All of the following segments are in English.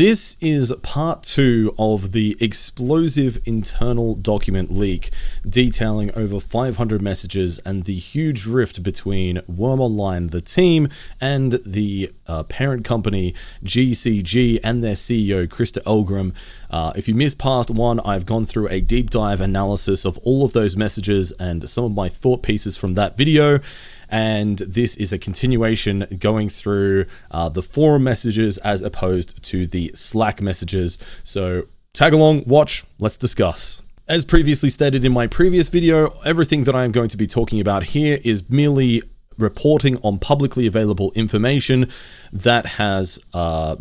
This is part 2 of the explosive internal document leak detailing over 500 messages and the huge rift between Wurm Online, the team, and the parent company GCG and their CEO, Krista Elgrim. If you missed part 1, I've gone through a deep dive analysis of all of those messages and some of my thought pieces from that video. And this is a continuation going through the forum messages as opposed to the Slack messages. So tag along, watch, let's discuss. As previously stated in my previous video, everything that I am going to be talking about here is merely reporting on publicly available information that has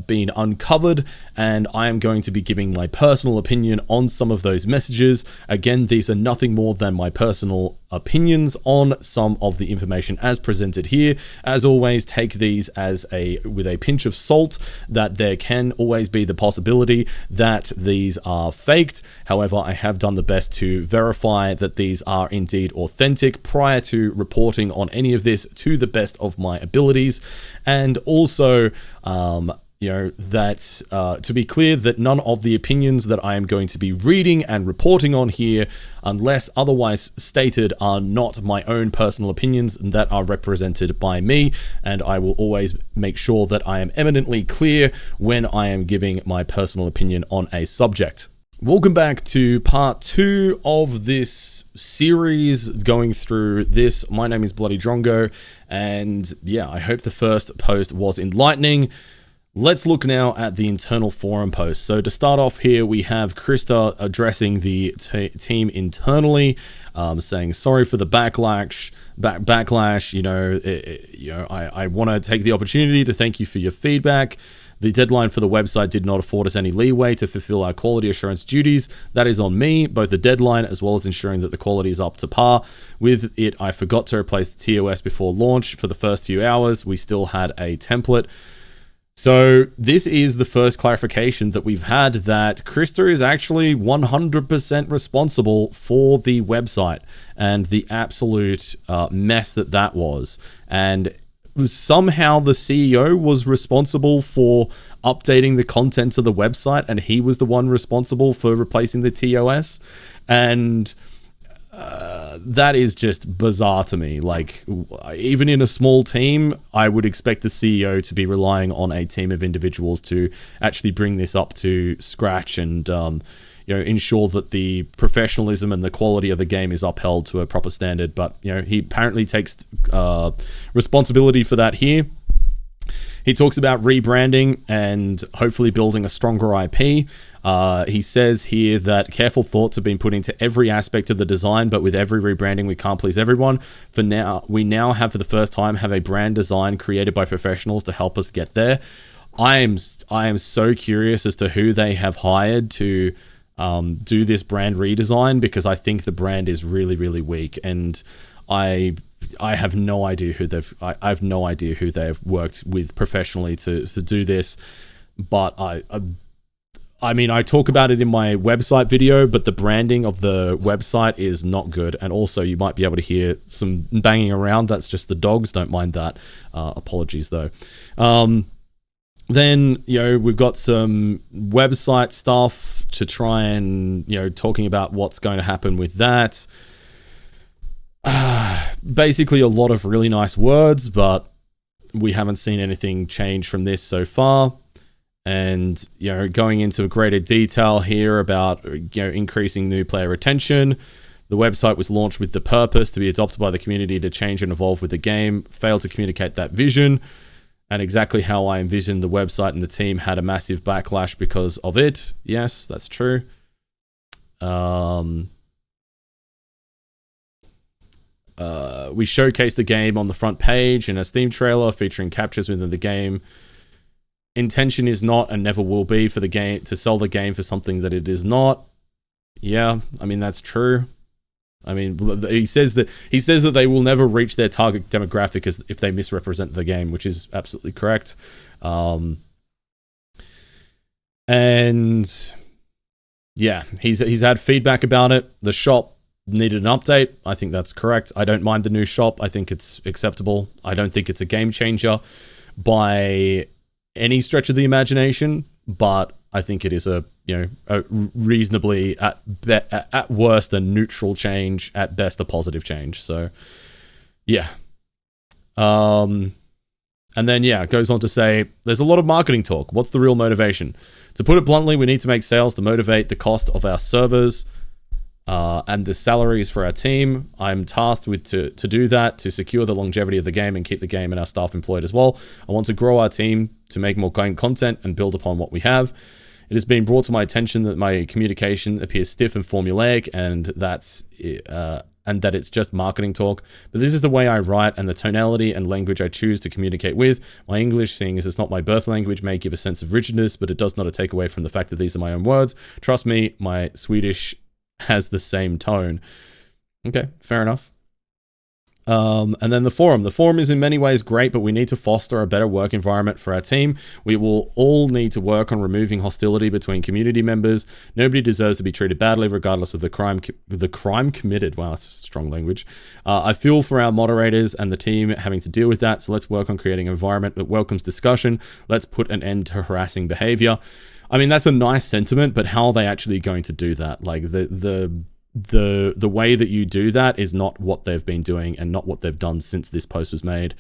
been uncovered, and I am going to be giving my personal opinion on some of those messages. Again, these are nothing more than my personal opinions on some of the information as presented here. As always, take these as with a pinch of salt, that there can always be the possibility that these are faked. However, I have done the best to verify that these are indeed authentic prior to reporting on any of this to the best of my abilities. And also, that to be clear, that none of the opinions that I am going to be reading and reporting on here, unless otherwise stated, are not my own personal opinions that are represented by me, and I will always make sure that I am eminently clear when I am giving my personal opinion on a subject. Welcome back to part 2 of this series going through this. My name is Bloody Drongo, and yeah, I hope the first post was enlightening. Let's look now at the internal forum post. So to start off here, we have Krista addressing the team internally, saying sorry for the backlash. I want to take the opportunity to thank you for your feedback. The deadline for the website did not afford us any leeway to fulfill our quality assurance duties. That is on me, both the deadline as well as ensuring that the quality is up to par. With it, I forgot to replace the TOS before launch. For the first few hours, we still had a template. So this is the first clarification that we've had, that Krista is actually 100% responsible for the website and the absolute mess that was. And somehow the CEO was responsible for updating the contents of the website, and he was the one responsible for replacing the TOS. And that is just bizarre to me. Like, even in a small team, I would expect the CEO to be relying on a team of individuals to actually bring this up to scratch and ensure that the professionalism and the quality of the game is upheld to a proper standard. But he apparently takes responsibility for that here. He talks about rebranding and hopefully building a stronger IP. He says here that careful thoughts have been put into every aspect of the design, but with every rebranding, we can't please everyone. For now, we now have, for the first time, have a brand design created by professionals to help us get there. I am so curious as to who they have hired to do this brand redesign, because I think the brand is really, really weak, and I have no idea who they've worked with professionally to do this. But I mean, I talk about it in my website video, but the branding of the website is not good. And also, you might be able to hear some banging around. That's just the dogs. Don't mind that. Apologies though. Then, we've got some website stuff to try and, talking about what's going to happen with that. Basically a lot of really nice words, but we haven't seen anything change from this so far. And, going into greater detail here about, increasing new player retention. The website was launched with the purpose to be adopted by the community to change and evolve with the game. Failed to communicate that vision. And exactly how I envisioned the website and the team had a massive backlash because of it. Yes, that's true. We showcased the game on the front page in a Steam trailer featuring captures within the game. Intention is not and never will be for the game to sell the game for something that it is not. Yeah, I mean, that's true. I mean, he says that they will never reach their target demographic if they misrepresent the game, which is absolutely correct. And yeah, he's had feedback about it. The shop needed an update. I think that's correct. I don't mind the new shop. I think it's acceptable. I don't think it's a game changer by any stretch of the imagination, but I think it is a reasonably at worst a neutral change, at best a positive change. So yeah. And then, it goes on to say, there's a lot of marketing talk. What's the real motivation? To put it bluntly, we need to make sales to motivate the cost of our servers and the salaries for our team. I'm tasked with to do that, to secure the longevity of the game and keep the game and our staff employed as well. I want to grow our team to make more content and build upon what we have. It has been brought to my attention that my communication appears stiff and formulaic, and that it's just marketing talk. But this is the way I write, and the tonality and language I choose to communicate with. My English, seeing as it's not my birth language, may give a sense of rigidness, but it does not take away from the fact that these are my own words. Trust me, my Swedish has the same tone. Okay, fair enough. And then the forum. The forum is in many ways great, but we need to foster a better work environment for our team. We will all need to work on removing hostility between community members. Nobody deserves to be treated badly, regardless of the crime committed. Wow, that's strong language. I feel for our moderators and the team having to deal with that, so let's work on creating an environment that welcomes discussion. Let's put an end to harassing behavior. I mean, that's a nice sentiment, but how are they actually going to do that? Like, the way that you do that is not what they've been doing and not what they've done since this post was made.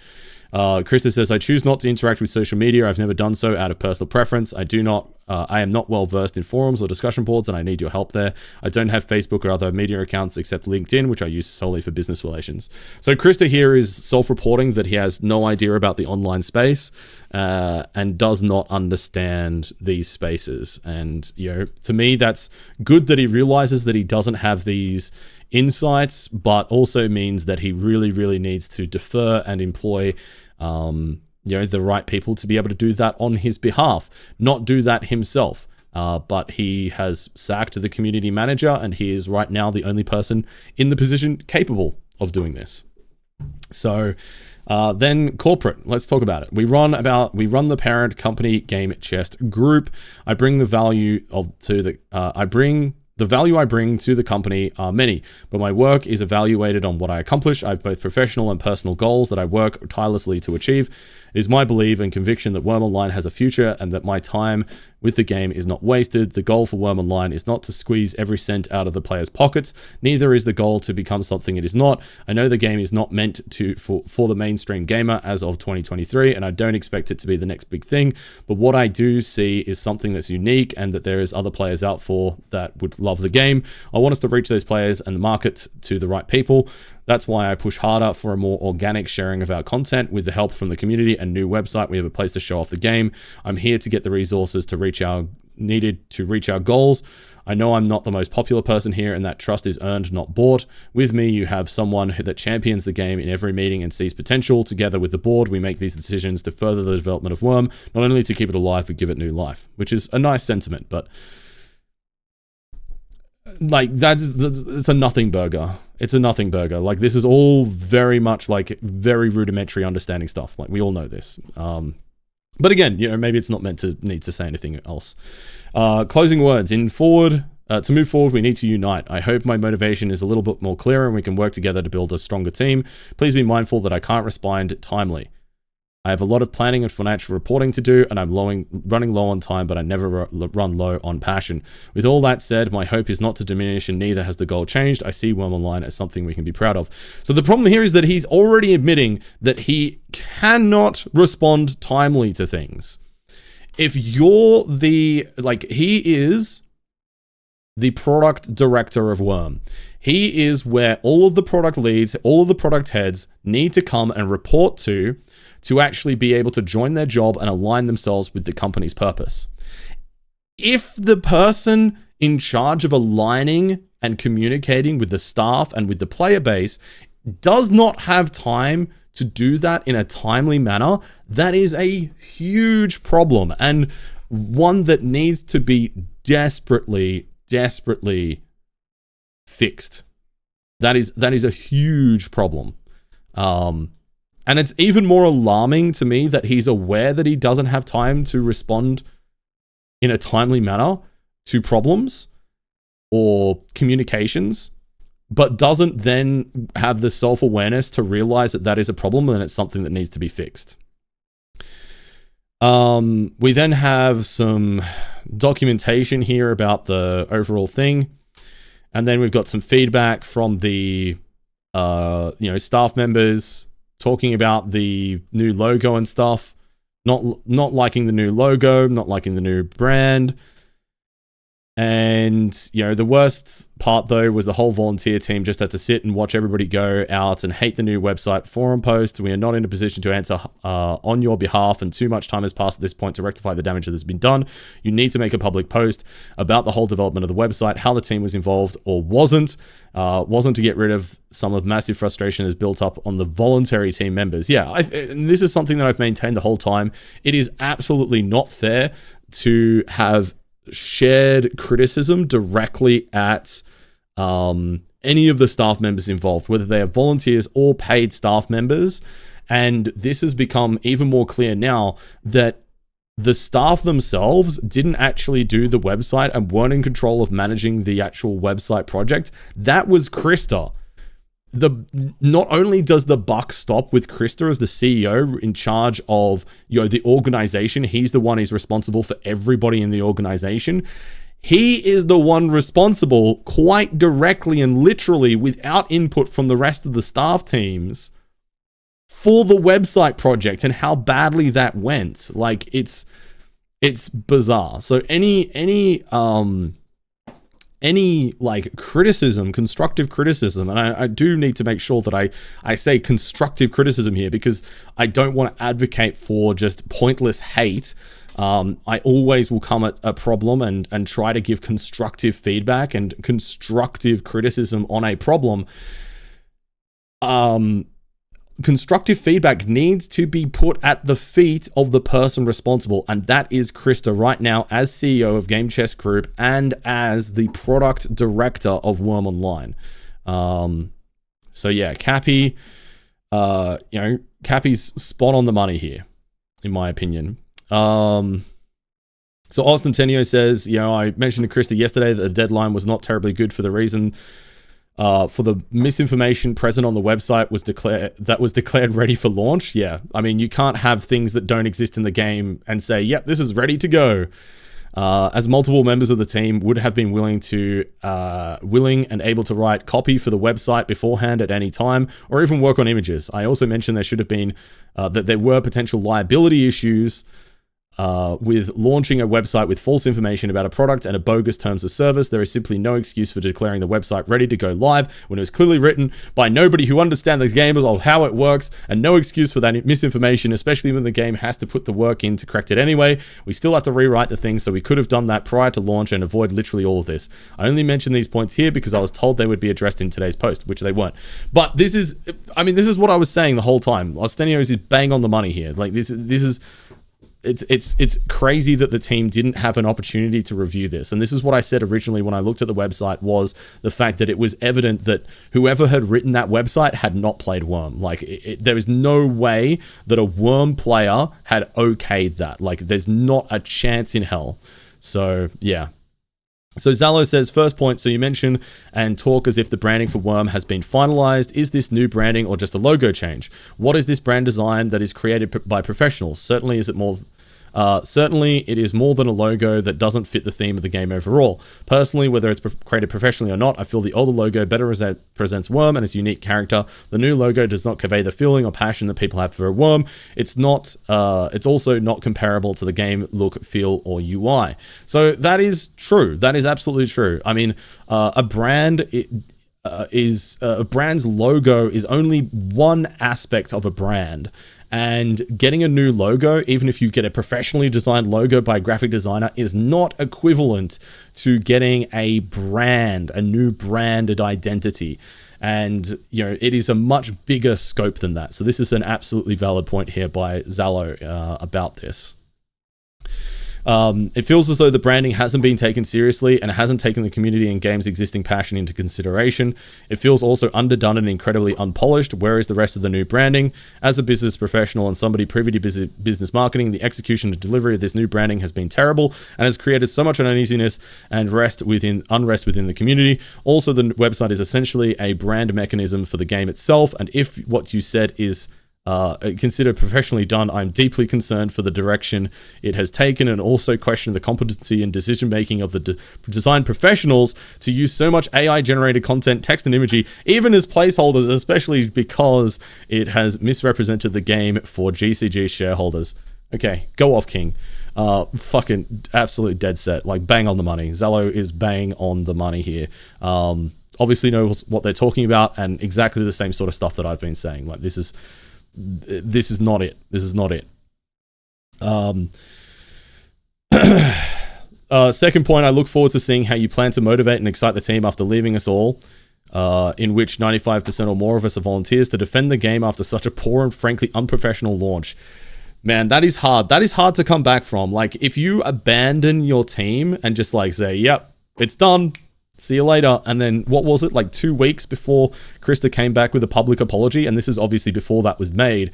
Krista says, I choose not to interact with social media. I've never done so out of personal preference. I am not well versed in forums or discussion boards, and I need your help there. I don't have Facebook or other media accounts except LinkedIn, which I use solely for business relations. So Krista here is self-reporting that he has no idea about the online space and does not understand these spaces. And, to me, that's good that he realizes that he doesn't have these insights, but also means that he really, really needs to defer and employ the right people to be able to do that on his behalf, not do that himself. But he has sacked the community manager, and he is right now the only person in the position capable of doing this. So then corporate, let's talk about it. We run the parent company Game Chest Group. I bring the value the value I bring to the company are many, but my work is evaluated on what I accomplish. I have both professional and personal goals that I work tirelessly to achieve. It is my belief and conviction that Wurm Online has a future and that my time with the game is not wasted. The goal for Wurm Online is not to squeeze every cent out of the player's pockets. Neither is the goal to become something it is not. I know the game is not meant for the mainstream gamer as of 2023, and I don't expect it to be the next big thing. But what I do see is something that's unique and that there is other players out for that would love the game. I want us to reach those players and the market to the right people. That's why I push harder for a more organic sharing of our content. With the help from the community and new website, we have a place to show off the game. I'm here to get the resources to reach our goals. I know I'm not the most popular person here, and that trust is earned, not bought. With me, you have someone that champions the game in every meeting and sees potential. Together with the board, we make these decisions to further the development of Wurm, not only to keep it alive, but give it new life, which is a nice sentiment, but like it's a nothing burger. It's a nothing burger. Like, this is all very much like very rudimentary understanding stuff. Like, we all know this. But again, maybe it's not meant to need to say anything else. Closing words. To move forward, we need to unite. I hope my motivation is a little bit more clear and we can work together to build a stronger team. Please be mindful that I can't respond timely. I have a lot of planning and financial reporting to do, and I'm running low on time, but I never run low on passion. With all that said, my hope is not to diminish, and neither has the goal changed. I see Wurm Online as something we can be proud of. So the problem here is that he's already admitting that he cannot respond timely to things. If you're he is the product director of Wurm. He is where all of the product leads, all of the product heads need to come and report to actually be able to join their job and align themselves with the company's purpose. If the person in charge of aligning and communicating with the staff and with the player base does not have time to do that in a timely manner, that is a huge problem, and one that needs to be desperately fixed. That is a huge problem. And it's even more alarming to me that he's aware that he doesn't have time to respond in a timely manner to problems or communications, but doesn't then have the self-awareness to realize that that is a problem and it's something that needs to be fixed. We then have some documentation here about the overall thing. And then we've got some feedback from the, staff members talking about the new logo and stuff. Not liking the new logo, not liking the new brand. And, the worst part, though, was the whole volunteer team just had to sit and watch everybody go out and hate the new website forum post. We are not in a position to answer on your behalf, and too much time has passed at this point to rectify the damage that has been done. You need to make a public post about the whole development of the website, how the team was involved or wasn't to get rid of some of massive frustration that's built up on the voluntary team members. Yeah, and this is something that I've maintained the whole time. It is absolutely not fair to have shared criticism directly at any of the staff members involved, whether they are volunteers or paid staff members. And this has become even more clear now that the staff themselves didn't actually do the website and weren't in control of managing the actual website project. That was Krista. Not only does the buck stop with Krista as the CEO in charge of the organization, he's the one who's responsible for everybody in the organization. He is the one responsible quite directly and literally without input from the rest of the staff teams for the website project and how badly that went. Like, it's bizarre. So any like criticism, constructive criticism, and I do need to make sure that I say constructive criticism here, because I don't want to advocate for just pointless hate. I always will come at a problem and try to give constructive feedback and constructive criticism on a problem. Constructive feedback needs to be put at the feet of the person responsible, and that is Krista right now as CEO of Game Chest Group and as the product director of Wurm Online. So yeah, Cappy, Cappy's spot on the money here, in my opinion. So Austin Tenio says, I mentioned to Krista yesterday that the deadline was not terribly good for the reason for the misinformation present on the website was declared ready for launch. Yeah, I mean, you can't have things that don't exist in the game and say, yep, this is ready to go. As multiple members of the team would have been willing and able to write copy for the website beforehand at any time, or even work on images. I also mentioned there should have been that there were potential liability issues with launching a website with false information about a product and a bogus terms of service. There is simply no excuse for declaring the website ready to go live when it was clearly written by nobody who understands the game or how it works, and no excuse for that misinformation, especially when the game has to put the work in to correct it anyway. We still have to rewrite the thing, so we could have done that prior to launch and avoid literally all of this. I only mention these points here because I was told they would be addressed in today's post, which they weren't. But this is what I was saying the whole time. Ostenios is bang on the money here. Like, this is it's crazy that the team didn't have an opportunity to review this. And this is what I said originally when I looked at the website, was the fact that it was evident that whoever had written that website had not played Wurm. Like, there is no way that a Wurm player had okayed that. Like, there's not a chance in hell. So yeah. So Zalo says, first point, so you mention and talk as if the branding for Wurm has been finalized. Is this new branding or just a logo change? What is this brand design that is created by professionals? Certainly it is more than a logo that doesn't fit the theme of the game overall. Personally, whether it's created professionally or not, I feel the older logo better presents Wurm and its unique character. The new logo does not convey the feeling or passion that people have for a Wurm. It's also not comparable to the game look, feel, or UI. So that is true. That is absolutely true. I mean, a brand's logo is only one aspect of a brand. And getting a new logo, even if you get a professionally designed logo by a graphic designer, is not equivalent to getting a new branded identity. And, it is a much bigger scope than that. So this is an absolutely valid point here by Zalo about this. It feels as though the branding hasn't been taken seriously and hasn't taken the community and game's existing passion into consideration. It feels also underdone and incredibly unpolished. Where is the rest of the new branding? As a business professional and somebody privy to business marketing, the execution and delivery of this new branding has been terrible and has created so much uneasiness and unrest within the community. Also, the website is essentially a brand mechanism for the game itself, and if what you said is considered professionally done. I'm deeply concerned for the direction it has taken and also question the competency and decision making of the design professionals to use so much AI generated content, text and imagery, even as placeholders, especially because it has misrepresented the game for GCG shareholders. Okay, go off, King. Fucking absolutely dead set. Like, bang on the money. Zello is bang on the money here. Obviously knows what they're talking about and exactly the same sort of stuff that I've been saying. Like, this is not it. This is not it. Second point, I look forward to seeing how you plan to motivate and excite the team after leaving us all, in which 95% or more of us are volunteers, to defend the game after such a poor and frankly unprofessional launch. Man, that is hard. That is hard to come back from. Like, if you abandon your team and just like say, yep, it's done, see you later. And then what was it, like 2 weeks before Krista came back with a public apology? And this is obviously before that was made.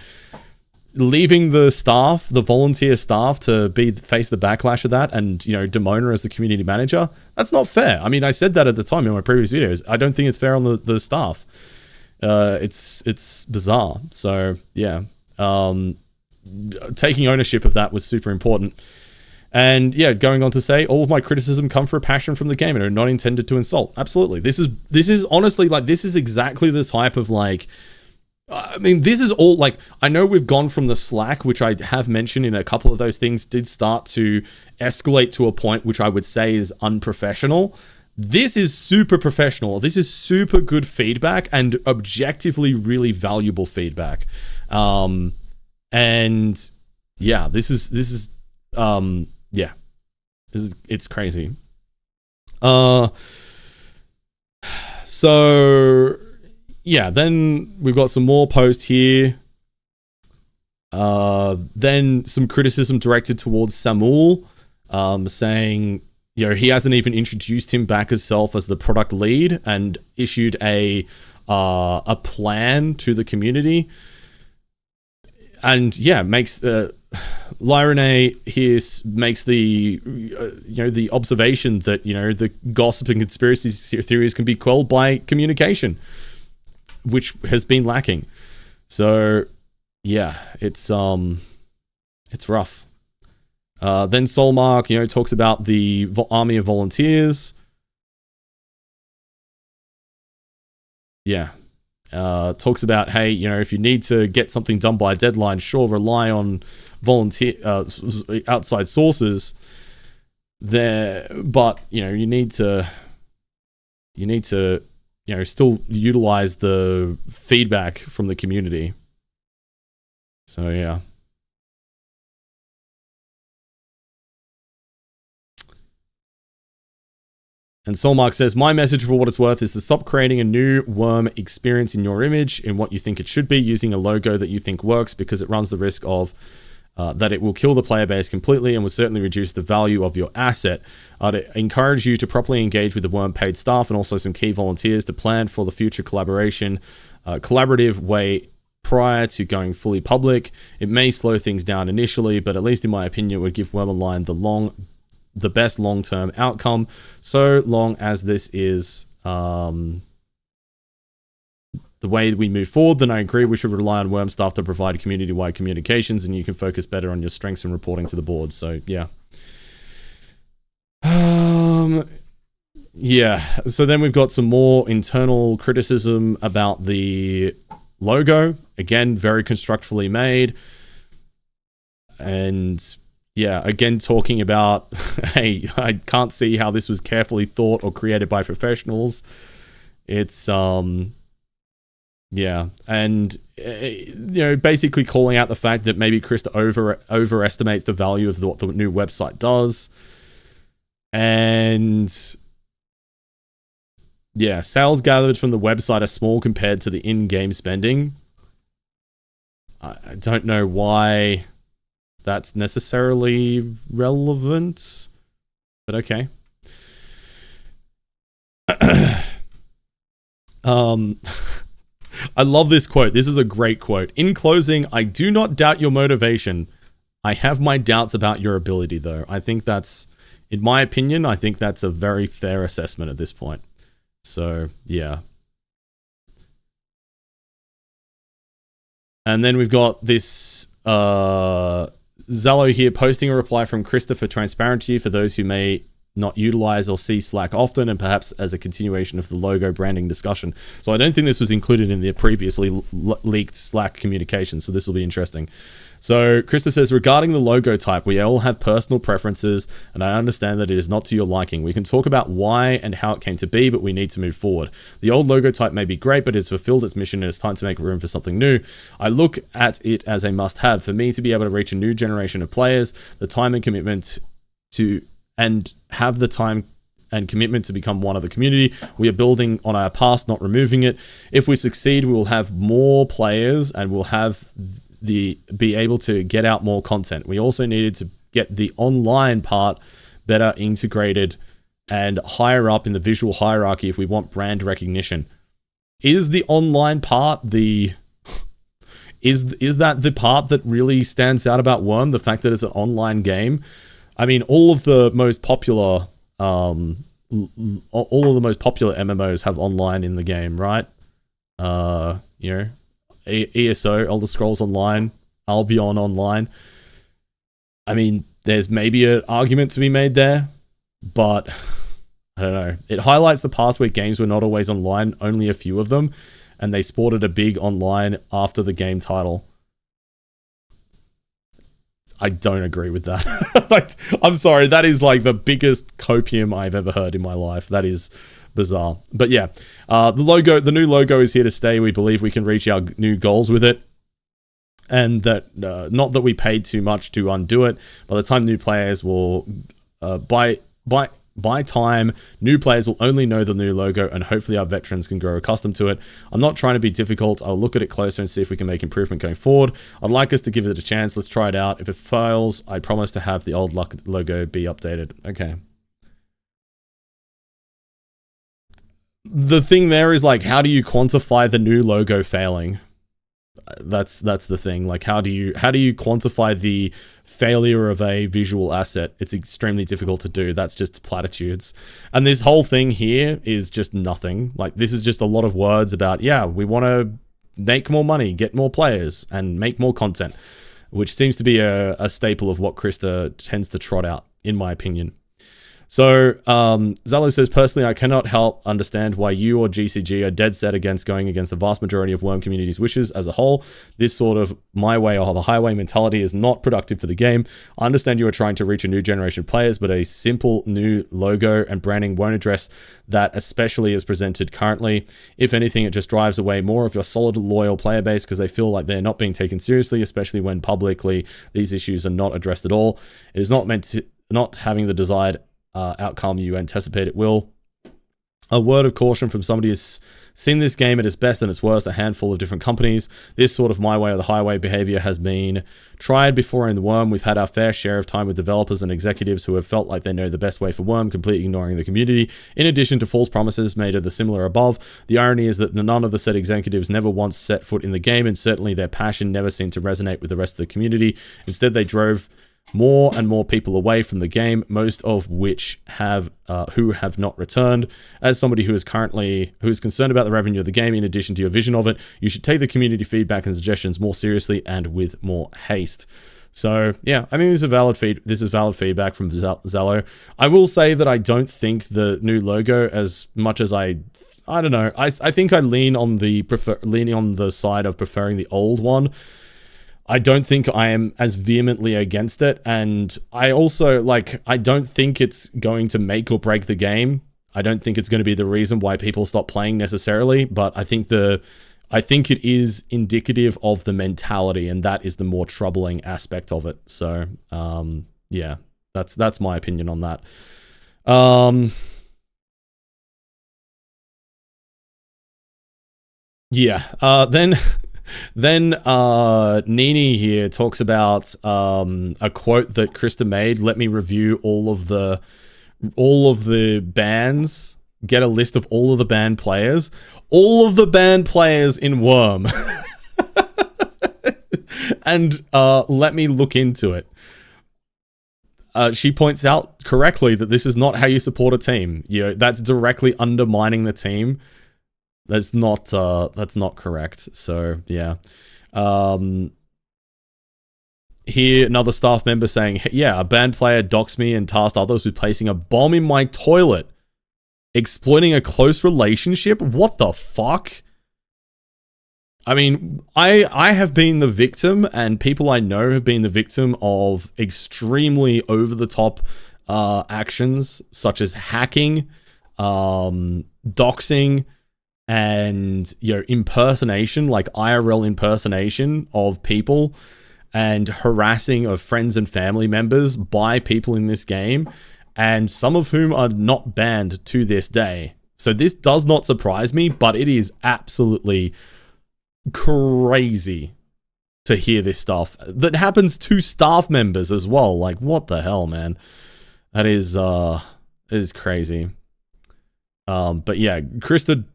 Leaving the staff, the volunteer staff, to face the backlash of that and, you know, demote her as the community manager. That's not fair. I mean, I said that at the time in my previous videos. I don't think it's fair on the staff. It's bizarre. So yeah. Taking ownership of that was super important. And yeah, going on to say, all of my criticism come from a passion from the game and are not intended to insult. Absolutely. This is honestly, like, this is exactly the type of, like, I mean, this is all, like, I know we've gone from the slack, which I have mentioned in a couple of those things, did start to escalate to a point which I would say is unprofessional. This is super professional. This is super good feedback and objectively really valuable feedback. And yeah, it's crazy. So yeah, then we've got some more posts here. Then some criticism directed towards Samuel, saying, you know, he hasn't even introduced him back himself as the product lead and issued a plan to the community. And yeah, makes Lyrene here makes the the observation that, you know, the gossip and conspiracy theories can be quelled by communication, which has been lacking. So yeah, it's rough. Then Solmark, you know, talks about the army of volunteers. Yeah. Talks about, hey, you know, if you need to get something done by a deadline, sure, rely on volunteer outside sources there, but you know, you need to you know, still utilize the feedback from the community. So yeah. And Solmark says, my message for what it's worth is to stop creating a new Wurm experience in your image in what you think it should be, using a logo that you think works, because it runs the risk of that it will kill the player base completely and will certainly reduce the value of your asset. I'd encourage you to properly engage with the Wurm paid staff and also some key volunteers to plan for the future collaborative way prior to going fully public. It may slow things down initially, but at least in my opinion, it would give Wurm Online the best long-term outcome, so long as this is the way we move forward. Then I agree we should rely on Wurm staff to provide community-wide communications, and you can focus better on your strengths and reporting to the board. So yeah. Yeah, so then we've got some more internal criticism about the logo. Again, very constructively made. And yeah, again, talking about, hey, I can't see how this was carefully thought or created by professionals. It's, yeah. And, you know, basically calling out the fact that maybe Krista overestimates the value of what the new website does. And yeah, sales gathered from the website are small compared to the in-game spending. I don't know why that's necessarily relevant, but okay. I love this quote. This is a great quote. In closing, I do not doubt your motivation. I have my doubts about your ability, though. I think that's, in my opinion, I think that's a very fair assessment at this point. So, yeah. And then we've got this Zello here posting a reply from Krista for transparency for those who may not utilize or see Slack often, and perhaps as a continuation of the logo branding discussion. So I don't think this was included in the previously leaked Slack communication, so this will be interesting. So Krista says, regarding the logo type, we all have personal preferences, and I understand that it is not to your liking. We can talk about why and how it came to be, but we need to move forward. The old logo type may be great, but it's fulfilled its mission and it's time to make room for something new. I look at it as a must-have for me to be able to reach a new generation of players, the time and commitment to and have the time and commitment to become one of the community. We are building on our past, not removing it. If we succeed, we will have more players and we'll have be able to get out more content. We also needed to get the online part better integrated and higher up in the visual hierarchy if we want brand recognition. Is the online part is that the part that really stands out about Wurm? The fact that it's an online game? I mean, all of the most popular MMOs have online in the game, right? ESO, Elder Scrolls Online, Albion Online. I mean, there's maybe an argument to be made there, but I don't know. It highlights the past where games were not always online, only a few of them, and they sported a big online after the game title. I don't agree with that. Like, I'm sorry, that is like the biggest copium I've ever heard in my life. That is bizarre. But yeah, the new logo is here to stay. We believe we can reach our new goals with it. And that, not that we paid too much to undo it. By the time new players will, by time, new players will only know the new logo, and hopefully our veterans can grow accustomed to it. I'm not trying to be difficult. I'll look at it closer and see if we can make improvement going forward. I'd like us to give it a chance. Let's try it out. If it fails, I promise to have the old logo be updated. Okay. The thing there is, like, how do you quantify the new logo failing? That's the thing. Like, how do you quantify the failure of a visual asset? It's extremely difficult to do. That's just platitudes. And this whole thing here is just nothing. Like, this is just a lot of words about, yeah, we want to make more money, get more players, and make more content, which seems to be a staple of what Krista tends to trot out, in my opinion. So, Zalo says, personally, I cannot help understand why you or GCG are dead set against going against the vast majority of Wurm community's wishes as a whole. This sort of my way or the highway mentality is not productive for the game. I understand you are trying to reach a new generation of players, but a simple new logo and branding won't address that, especially as presented currently. If anything, it just drives away more of your solid, loyal player base because they feel like they're not being taken seriously, especially when publicly these issues are not addressed at all. It is not meant to, not having the desired outcome you anticipate it will. A word of caution from somebody who's seen this game at its best and its worst, a handful of different companies. This sort of my way or the highway behavior has been tried before in the Wurm. We've had our fair share of time with developers and executives who have felt like they know the best way for Wurm, completely ignoring the community. In addition to false promises made of the similar above, the irony is that none of the said executives never once set foot in the game, and certainly their passion never seemed to resonate with the rest of the community. Instead, they drove more and more people away from the game, most of which who have not returned. As somebody who is concerned about the revenue of the game, in addition to your vision of it, you should take the community feedback and suggestions more seriously and with more haste. So yeah, I think this is valid feedback from Zello. I will say that I don't think the new logo, as much as I don't know, I think I lean on the side of preferring the old one. I don't think I am as vehemently against it, and I also, I don't think it's going to make or break the game. I don't think it's going to be the reason why people stop playing necessarily, but I think it is indicative of the mentality, and that is the more troubling aspect of it. So, yeah, that's my opinion on that. Then Nini here talks about a quote that Krista made. Let me review all of the bands. Get a list of all of the band players. All of the band players in Wurm. And let me look into it. She points out correctly that this is not how you support a team. That's directly undermining the team. That's not correct. So yeah. Here, another staff member saying, yeah, a band player doxed me and tasked others with placing a bomb in my toilet, exploiting a close relationship. What the fuck? I mean, I have been the victim, and people I know have been the victim of extremely over-the-top actions, such as hacking, doxing, and, you know, impersonation, like IRL impersonation of people, and harassing of friends and family members by people in this game, and some of whom are not banned to this day. So this does not surprise me, but it is absolutely crazy to hear this stuff that happens to staff members as well. Like, what the hell, man? That is crazy. But yeah, Krista,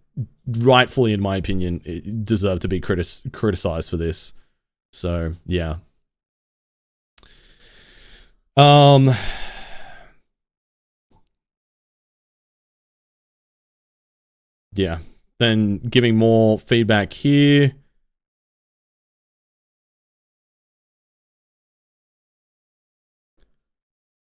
rightfully, in my opinion, deserved to be criticized for this. So yeah. Yeah. Then giving more feedback here.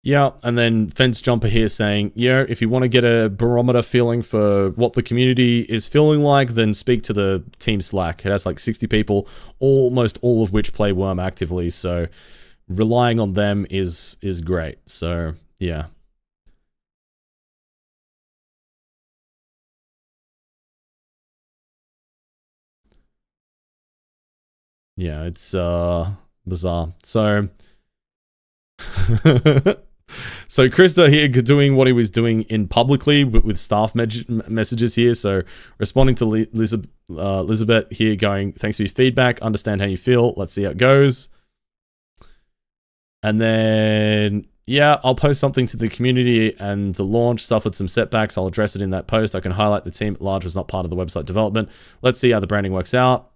Yeah, and then Fence Jumper here saying, yeah, if you want to get a barometer feeling for what the community is feeling like, then speak to the team Slack. It has like 60 people, almost all of which play Wurm actively, so relying on them is great. So, yeah. Yeah, it's bizarre. So so Krista here doing what he was doing in publicly with staff messages here. So responding to Elizabeth here going, thanks for your feedback, understand how you feel, let's see how it goes. And then, yeah, I'll post something to the community, and the launch suffered some setbacks. I'll address it in that post. I can highlight the team at large was not part of the website development. Let's see how the branding works out.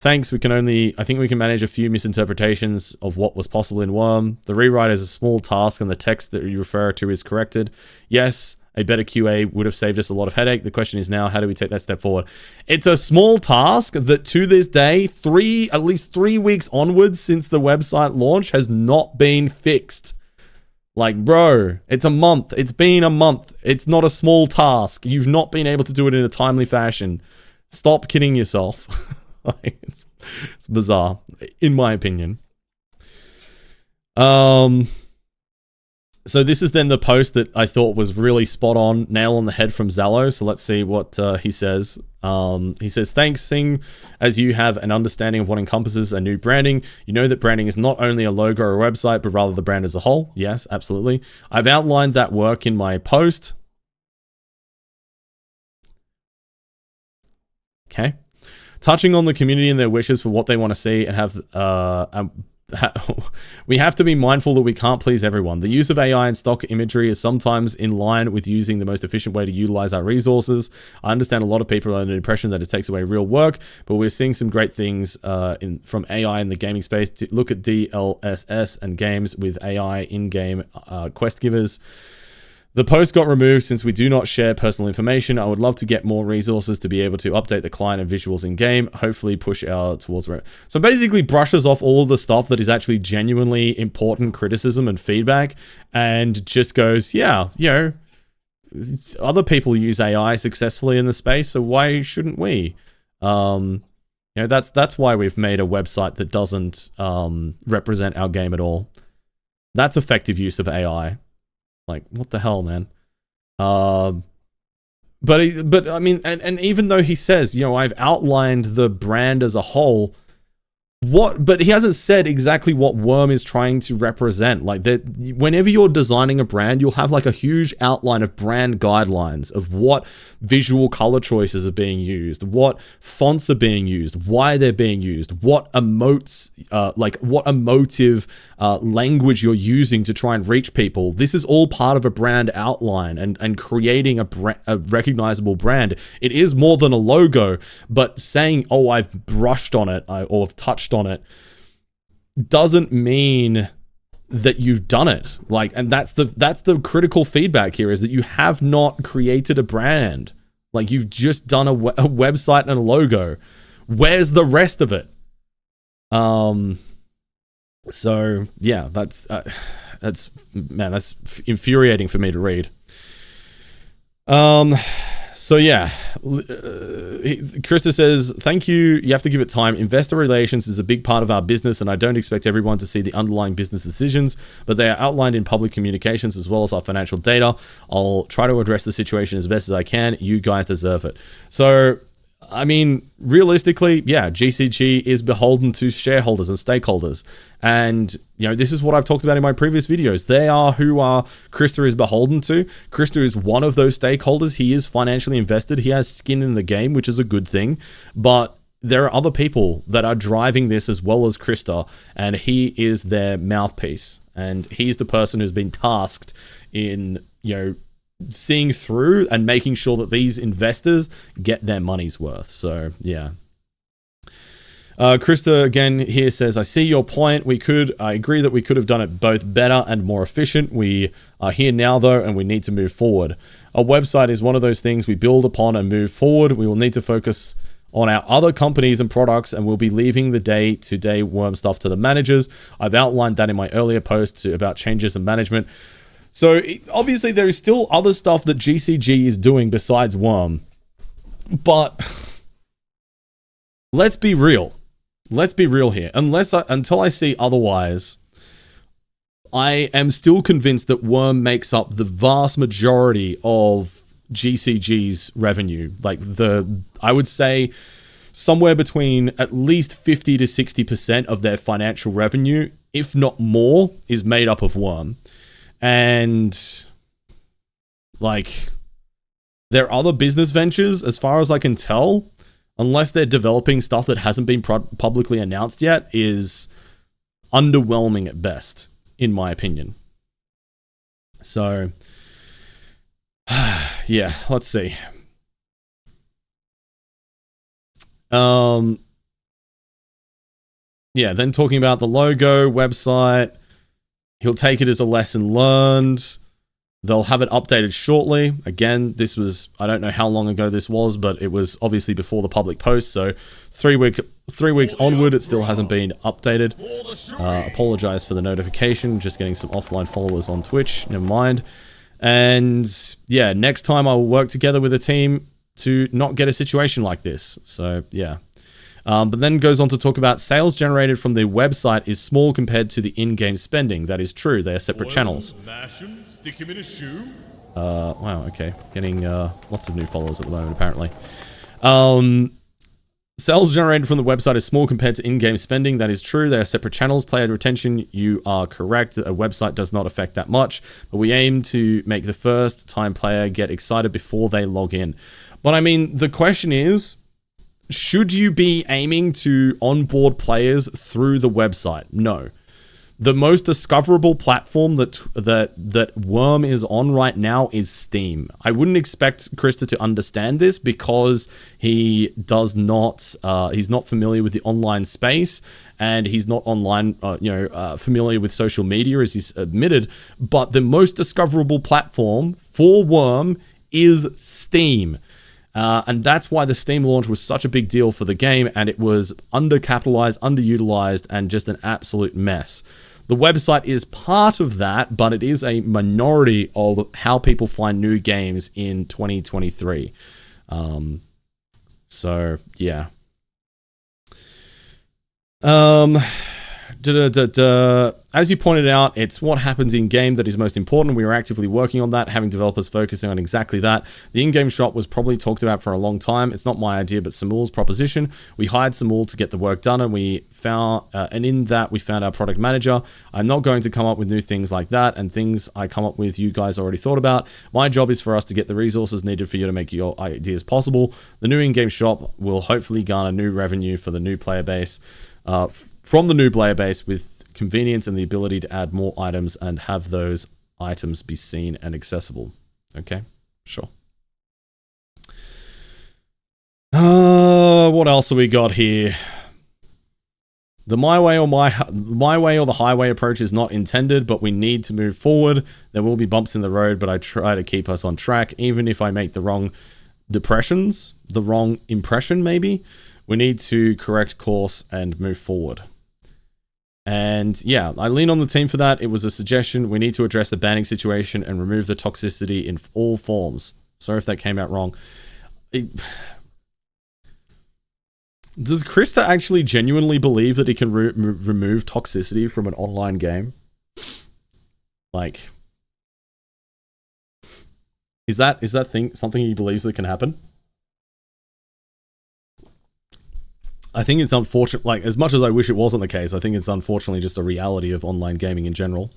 Thanks, I think we can manage a few misinterpretations of what was possible in Wurm. The rewrite is a small task and the text that you refer to is corrected. Yes, a better QA would have saved us a lot of headache. The question is now, how do we take that step forward? It's a small task that to this day, at least 3 weeks onwards since the website launch, has not been fixed. Like, bro, it's a month. It's been a month. It's not a small task. You've not been able to do it in a timely fashion. Stop kidding yourself. Like, it's bizarre, in my opinion. So this is then the post that I thought was really spot on, nail on the head from Zallo. So let's see what he says. He says, thanks, Sing. As you have an understanding of what encompasses a new branding, you know that branding is not only a logo or a website, but rather the brand as a whole. Yes, absolutely. I've outlined that work in my post. Okay. Touching on the community and their wishes for what they want to see and have, we have to be mindful that we can't please everyone. The use of AI and stock imagery is sometimes in line with using the most efficient way to utilize our resources. I understand a lot of people are under the impression that it takes away real work, but we're seeing some great things from AI in the gaming space. To look at DLSS and games with AI in-game quest givers. The post got removed since we do not share personal information. I would love to get more resources to be able to update the client and visuals in game. Hopefully push out towards... So basically brushes off all of the stuff that is actually genuinely important criticism and feedback and just goes, yeah, you know, other people use AI successfully in the space, so why shouldn't we? You know, that's why we've made a website that doesn't represent our game at all. That's effective use of AI. Like, what the hell, man? But I mean, and even though he says, you know, I've outlined the brand as a whole, but he hasn't said exactly what Wurm is trying to represent. Like, that whenever you're designing a brand, you'll have like a huge outline of brand guidelines of what visual color choices are being used, what fonts are being used, why they're being used, what emotes, like what emotive language you're using to try and reach people. This is all part of a brand outline and creating a recognizable brand. It is more than a logo, but saying, oh, I've brushed on it or I've touched on it doesn't mean that you've done it. Like, and that's the critical feedback here, is that you have not created a brand. Like, you've just done a website and a logo. Where's the rest of it? So yeah, that's infuriating for me to read. So yeah, Krista says, thank you. You have to give it time. Investor relations is a big part of our business, and I don't expect everyone to see the underlying business decisions, but they are outlined in public communications as well as our financial data. I'll try to address the situation as best as I can. You guys deserve it. So, I mean, realistically, yeah, GCG is beholden to shareholders and stakeholders. And, you know, this is what I've talked about in my previous videos. They are who Krista is beholden to. Krista is one of those stakeholders. He is financially invested. He has skin in the game, which is a good thing. But there are other people that are driving this as well as Krista, and he is their mouthpiece. And he's the person who's been tasked in, you know, seeing through and making sure that these investors get their money's worth. So yeah. Krista again here says, I see your point. I agree that we could have done it both better and more efficient. We are here now though, and we need to move forward. A website is one of those things we build upon and move forward. We will need to focus on our other companies and products, and we'll be leaving the day-to-day Wurm stuff to the managers. I've outlined that in my earlier post about changes in management. So obviously there is still other stuff that GCG is doing besides Wurm, but let's be real. Let's be real here. Until I see otherwise, I am still convinced that Wurm makes up the vast majority of GCG's revenue. Like I would say somewhere between at least 50 to 60% of their financial revenue, if not more, is made up of Wurm. And like their other business ventures, as far as I can tell, unless they're developing stuff that hasn't been publicly announced yet, is underwhelming at best, in my opinion. So yeah, let's see. Yeah, then talking about the logo, website, he'll take it as a lesson learned. They'll have it updated shortly. Again, this was, I don't know how long ago this was, but it was obviously before the public post. So 3 weeks onward, it still hasn't been updated. Apologize for the notification. Just getting some offline followers on Twitch. Never mind. And yeah, next time I will work together with a team to not get a situation like this. So yeah. But then goes on to talk about sales generated from the website is small compared to the in-game spending. That is true. They are separate channels. Wow, okay. Getting lots of new followers at the moment, apparently. Sales generated from the website is small compared to in-game spending. That is true. They are separate channels. Player retention, you are correct. A website does not affect that much. But we aim to make the first-time player get excited before they log in. But I mean, the question is, should you be aiming to onboard players through the website? No. The most discoverable platform that Wurm is on right now is Steam. I wouldn't expect Krista to understand this because he does not, he's not familiar with the online space, and he's not online, familiar with social media, as he's admitted. But the most discoverable platform for Wurm is Steam. And that's why the Steam launch was such a big deal for the game, and it was undercapitalized, underutilized, and just an absolute mess. The website is part of that, but it is a minority of how people find new games in 2023. So, yeah. As you pointed out, it's what happens in-game that is most important. We are actively working on that, having developers focusing on exactly that. The in-game shop was probably talked about for a long time. It's not my idea, but Samul's proposition. We hired Samul to get the work done, and we found our product manager. I'm not going to come up with new things like that, and things I come up with you guys already thought about. My job is for us to get the resources needed for you to make your ideas possible. The new in-game shop will hopefully garner new revenue for the new player base, from the new player base, with convenience and the ability to add more items and have those items be seen and accessible. Okay, sure. What else have we got here? The my way or the highway approach is not intended, but we need to move forward. There will be bumps in the road, but I try to keep us on track, even if I make the wrong impression maybe. We need to correct course and move forward. And yeah, I lean on the team for that. It was a suggestion. We need to address the banning situation and remove the toxicity in all forms. Sorry if that came out wrong. Does Krista actually genuinely believe that he can remove toxicity from an online game? Like, is that thing something he believes that can happen? I think it's unfortunate, like, as much as I wish it wasn't the case, I think it's unfortunately just a reality of online gaming in general.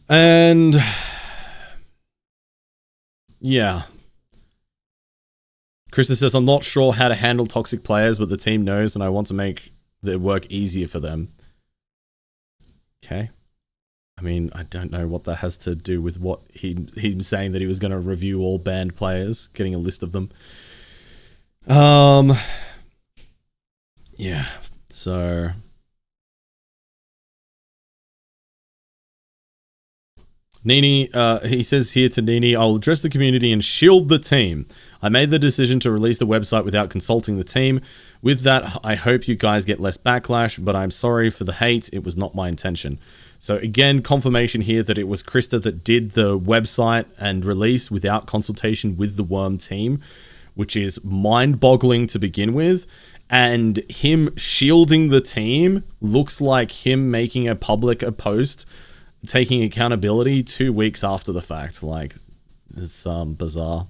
And yeah. Krista says, I'm not sure how to handle toxic players, but the team knows and I want to make their work easier for them. Okay. I mean, I don't know what that has to do with what him saying that he was going to review all banned players, getting a list of them. Yeah, so Nini, he says here to Nini, I'll address the community and shield the team. I made the decision to release the website without consulting the team. With that, I hope you guys get less backlash, but I'm sorry for the hate. It was not my intention. So again, confirmation here that it was Krista that did the website and release without consultation with the Wurm team, which is mind-boggling to begin with. And him shielding the team looks like him making a post, taking accountability 2 weeks after the fact. Like, it's bizarre.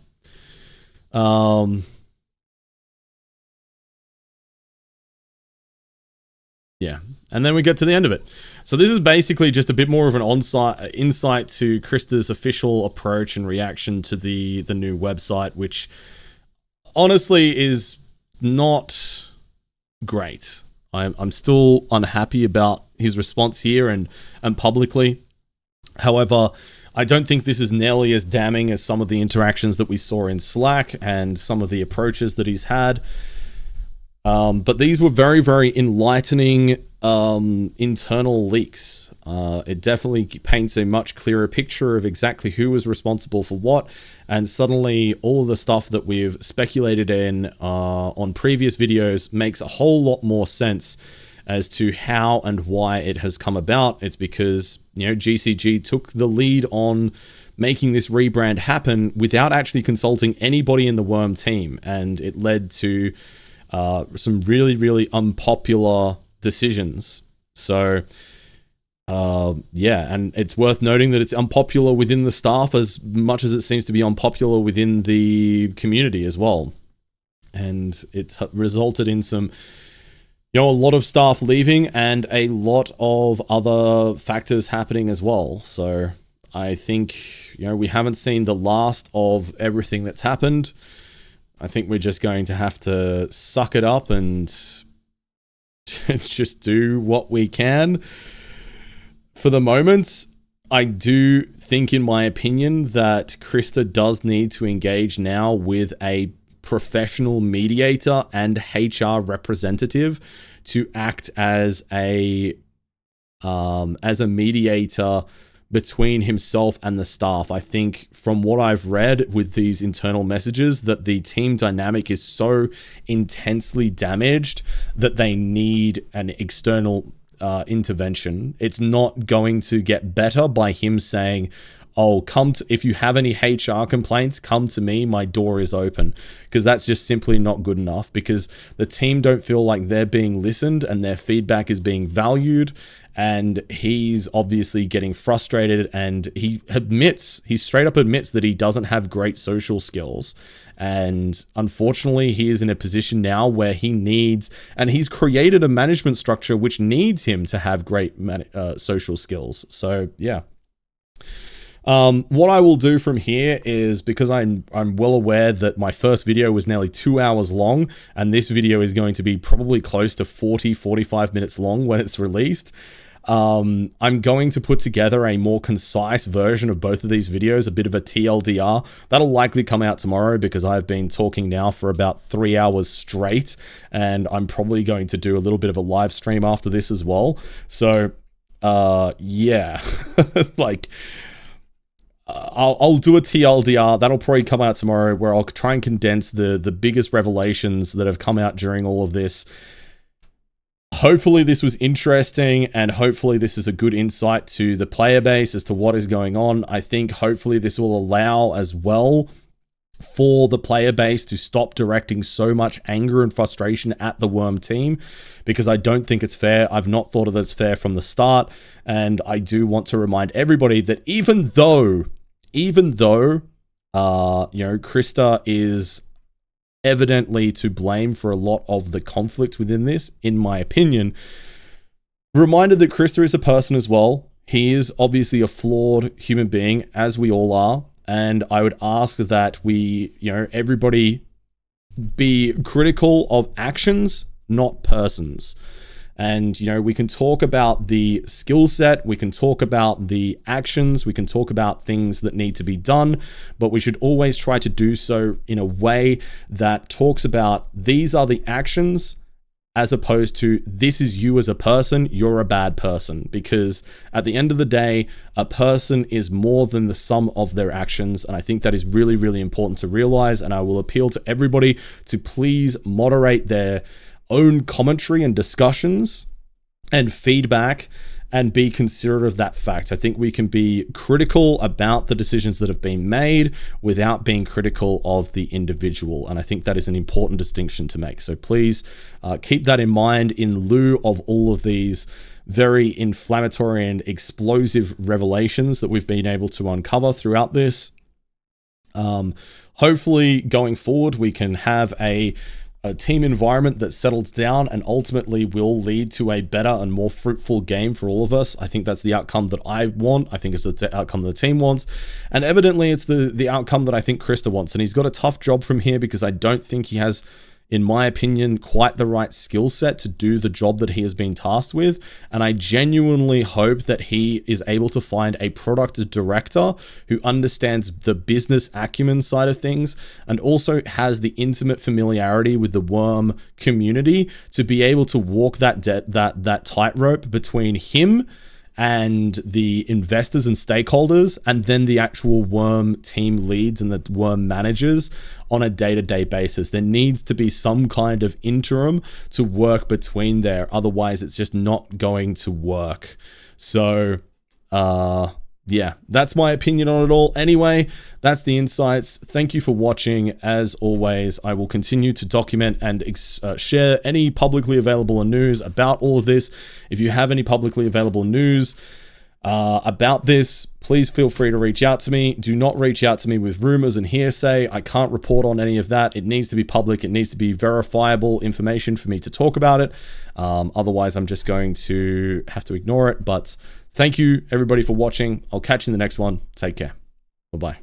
Yeah, and then we get to the end of it. So this is basically just a bit more of an insight to Krista's official approach and reaction to the new website, which honestly is not great. I'm still unhappy about his response here and publicly. However, I don't think this is nearly as damning as some of the interactions that we saw in Slack and some of the approaches that he's had. But these were very, very enlightening internal leaks. It definitely paints a much clearer picture of exactly who was responsible for what, and suddenly all of the stuff that we've speculated in on previous videos makes a whole lot more sense as to how and why it has come about. It's because, you know, GCG took the lead on making this rebrand happen without actually consulting anybody in the Wurm team, and it led to some really, really unpopular decisions. So, yeah, and it's worth noting that it's unpopular within the staff as much as it seems to be unpopular within the community as well. And it's resulted in some, you know, a lot of staff leaving and a lot of other factors happening as well. So I think, you know, we haven't seen the last of everything that's happened. I think we're just going to have to suck it up and just do what we can. For the moment, I do think, in my opinion, that Krista does need to engage now with a professional mediator and HR representative to act as a mediator between himself and the staff. I think from what I've read with these internal messages that the team dynamic is so intensely damaged that they need an external intervention. It's not going to get better by him saying, oh, if you have any HR complaints, come to me, my door is open. Because that's just simply not good enough, because the team don't feel like they're being listened and their feedback is being valued. And he's obviously getting frustrated, and he straight up admits that he doesn't have great social skills. And unfortunately, he is in a position now where he needs, and he's created a management structure which needs him to have great social skills. So yeah. What I will do from here is, because I'm well aware that my first video was nearly 2 hours long, and this video is going to be probably close to 45 minutes long when it's released. I'm going to put together a more concise version of both of these videos, a bit of a TLDR. That'll likely come out tomorrow, because I've been talking now for about 3 hours straight, and I'm probably going to do a little bit of a live stream after this as well. So, yeah, like, I'll do a TLDR. That'll probably come out tomorrow, where I'll try and condense the biggest revelations that have come out during all of this. hopefully this was interesting, and hopefully this is a good insight to the player base as to what is going on. I think hopefully this will allow as well for the player base to stop directing so much anger and frustration at the Wurm team, because I don't think it's fair. I've not thought of it as fair from the start, and I do want to remind everybody that even though Krista is evidently to blame for a lot of the conflict within this, in my opinion, reminded that Krista is a person as well. He is obviously a flawed human being, as we all are. And I would ask that we, everybody be critical of actions, not persons. And, we can talk about the skill set, we can talk about the actions, we can talk about things that need to be done, but we should always try to do so in a way that talks about these are the actions, as opposed to this is you as a person, you're a bad person. Because at the end of the day, a person is more than the sum of their actions. And I think that is really, really important to realize. And I will appeal to everybody to please moderate their own commentary and discussions and feedback, and be considerate of that fact. I think we can be critical about the decisions that have been made without being critical of the individual. And I think that is an important distinction to make. So please keep that in mind in lieu of all of these very inflammatory and explosive revelations that we've been able to uncover throughout this. Hopefully going forward, we can have a team environment that settles down and ultimately will lead to a better and more fruitful game for all of us. I think that's the outcome that I want. I think it's the outcome the team wants. And evidently it's the outcome that I think Krista wants. And he's got a tough job from here, because I don't think he has, in my opinion, quite the right skill set to do the job that he has been tasked with. And I genuinely hope that he is able to find a product director who understands the business acumen side of things, and also has the intimate familiarity with the Wurm community to be able to walk that tightrope between him and the investors and stakeholders, and then the actual Wurm team leads and the Wurm managers on a day-to-day basis. There needs to be some kind of interim to work between there. Otherwise, it's just not going to work. So, yeah, that's my opinion on it all. Anyway, that's the insights. Thank you for watching. As always, I will continue to document and share any publicly available news about all of this. If you have any publicly available news about this, please feel free to reach out to me. Do not reach out to me with rumors and hearsay. I can't report on any of that. It needs to be public. It needs to be verifiable information for me to talk about it. Otherwise, I'm just going to have to ignore it. But thank you, everybody, for watching. I'll catch you in the next one. Take care. Bye-bye.